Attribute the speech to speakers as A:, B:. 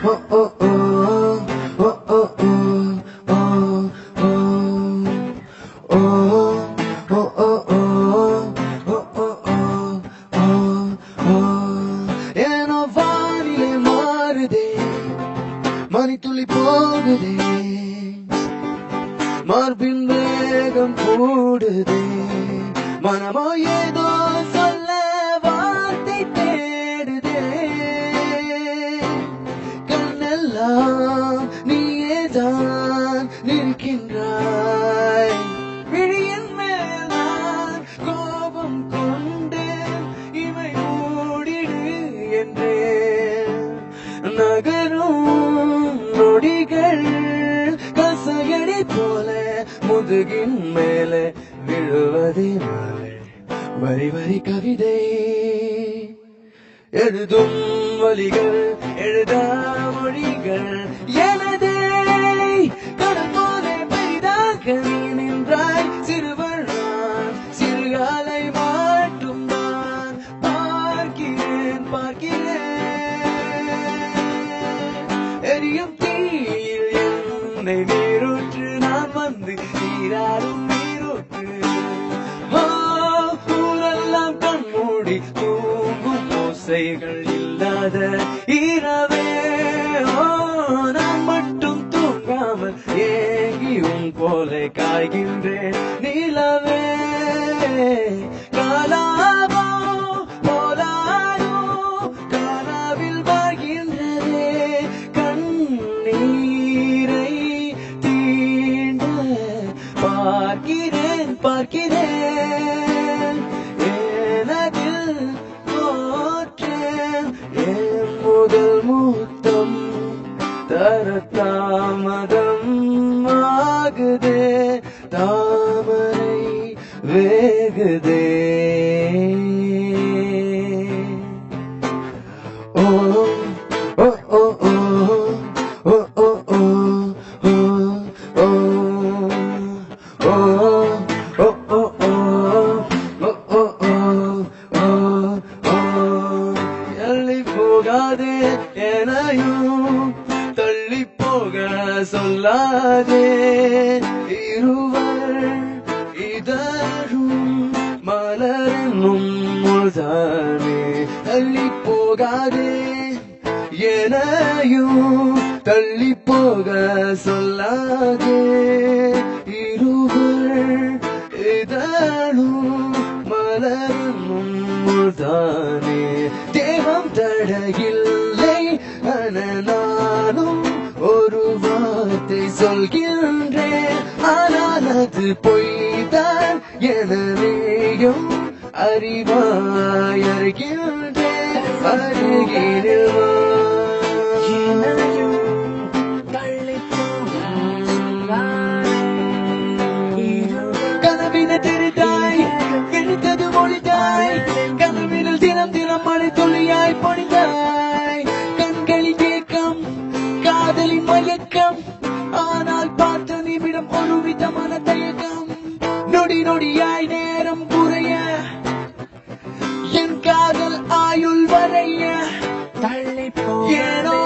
A: oh oh oh oh oh oh oh oh oh ஏனோ வானிலை மாறுதே மணித்துளி போகுதே மார்பின் வேகம் கூடுதே மனமோ ஏதோ சொல்ல வார்த்தை தேடுதே கண்ணெல்லாம் நீயேதான் நிற்கின்றாய் விழியின் மேல் நான் கோபம் கொண்டு இவை மூடிடு என்றேன் நகரும் நொடிகள் கசையடி போல முதுகின் மேலே விழுவதே மாலை வரி வரி கவிதை எழுதும் வழிகள் எழுதா மொழிகள் எனதே கடல் போல பெரிதாக நீ நின்றாய் சிறுவர் நான் சிறுகாலை மாட்டும் நான் பார்க்கிறேன் எரியும் தீயில் என்னை நீரூற்று நான் வந்து நீராடும் நீரூற்று ஊரெல்லாம் கண்மூடி தூங்கும் ஓசைகள் இல்லாத இரவே நான் மட்டும் தூங்காமல் ஏங்கியும் போல காய்கின்றேன் நிலவே காலாவோ போலாரோ காலாவில் வாழ்கின்றதே கண்ணீரை தீண்ட பார்க்கிறேன் எனதில் தோற்றேன் என் முதல் முத்தம் தர தாமதம் ஆகுதே தாமரை வேகுதே ஓ ஓ ஓ ஓ ஓ ஓ போகாதே எனையும் தள்ளி போக சொல்லாதே இருவர் இதழும் மலரனும் முழுதானே தள்ளி போகாதே எனையும் தள்ளி போக சொல்லாதே இருவர் இதழும் மலரனும் முழுதானே தேவம் தடையில்லை நானும் ஒரு வார்த்தை சொல்கின்றேன் ஆனால் அது பொய்தான் எனவேயும் அறிவாய் அறிகின்றேன் அருகினில் கனவினை தெரிந்தாய் எழுத்தது மொழிதாய் கனவினில் தினம் தினம் மழை துளியாய் பொழிந்தாய் கண்களின் ஏக்கம் காதலின் மயக்கம் ஆனால் பார்த்த நிமிடம் ஒரு விதமான தயக்கம் நொடி நொடியாய் நேரம் குறைய என் காதல் ஆயுள் வரைய தள்ளி ஏனோ